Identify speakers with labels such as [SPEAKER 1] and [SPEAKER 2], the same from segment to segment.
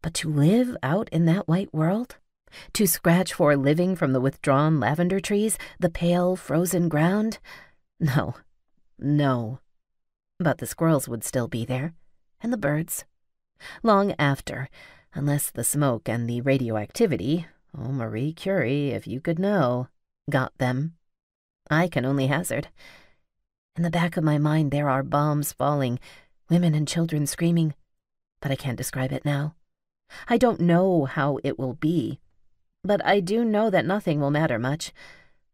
[SPEAKER 1] But to live out in that white world? To scratch for a living from the withdrawn lavender trees, the pale, frozen ground? No, no. But the squirrels would still be there, and the birds. Long after, unless the smoke and the radioactivity, oh, Marie Curie, if you could know, got them. I can only hazard. In the back of my mind there are bombs falling, women and children screaming, but I can't describe it now. I don't know how it will be, but I do know that nothing will matter much.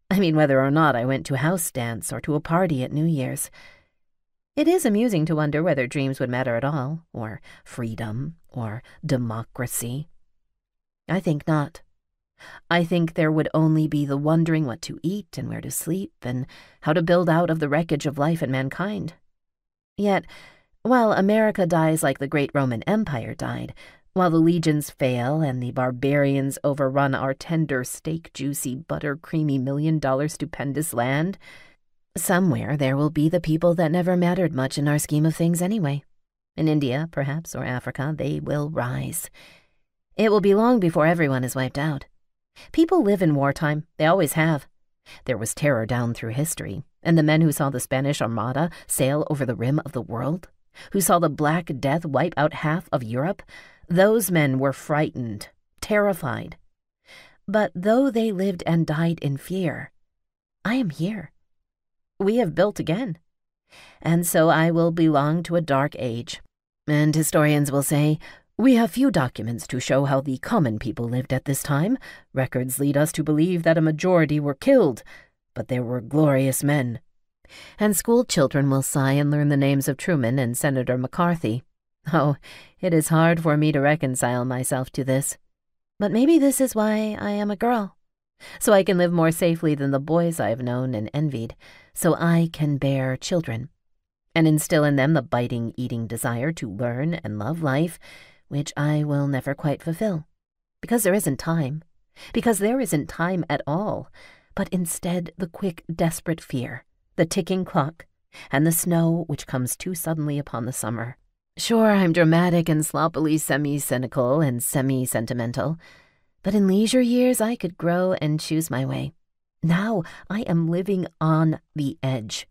[SPEAKER 1] I mean, whether or not I went to a house dance or to a party at New Year's. It is amusing to wonder whether dreams would matter at all, or freedom, or democracy. I think not. I think there would only be the wondering what to eat and where to sleep and how to build out of the wreckage of life and mankind. Yet, while America dies like the great Roman Empire died, while the legions fail and the barbarians overrun our tender, steak-juicy, butter-creamy $1,000,000 stupendous land, somewhere there will be the people that never mattered much in our scheme of things anyway. In India, perhaps, or Africa, they will rise. It will be long before everyone is wiped out. People live in wartime. They always have. There was terror down through history, and the men who saw the Spanish Armada sail over the rim of the world, who saw the Black Death wipe out half of Europe, those men were frightened, terrified. But though they lived and died in fear, I am here. We have built again. And so I will belong to a dark age. And historians will say, we have few documents to show how the common people lived at this time. Records lead us to believe that a majority were killed, but there were glorious men. And school children will sigh and learn the names of Truman and Senator McCarthy. Oh, it is hard for me to reconcile myself to this. But maybe this is why I am a girl. So I can live more safely than the boys I have known and envied. So I can bear children and instill in them the biting, eating desire to learn and love life, which I will never quite fulfill. Because there isn't time. Because there isn't time at all. But instead the quick, desperate fear, the ticking clock, and the snow which comes too suddenly upon the summer. Sure, I'm dramatic and sloppily semi-cynical and semi-sentimental, but in leisure years I could grow and choose my way. Now I am living on the edge.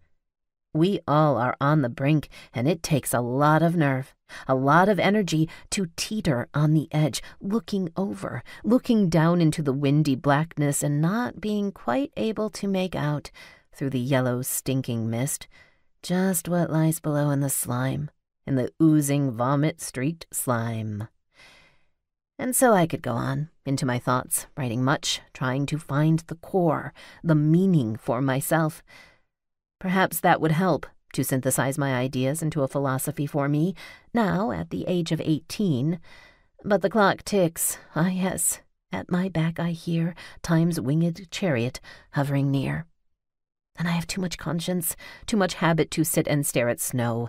[SPEAKER 1] We all are on the brink, and it takes a lot of nerve, a lot of energy to teeter on the edge, looking over, looking down into the windy blackness and not being quite able to make out, through the yellow, stinking mist, just what lies below in the slime. In the oozing, vomit-streaked slime. And so I could go on, into my thoughts, writing much, trying to find the core, the meaning for myself. Perhaps that would help to synthesize my ideas into a philosophy for me, now at the age of 18. But the clock ticks, ah yes, at my back I hear time's winged chariot hovering near. And I have too much conscience, too much habit to sit and stare at snow,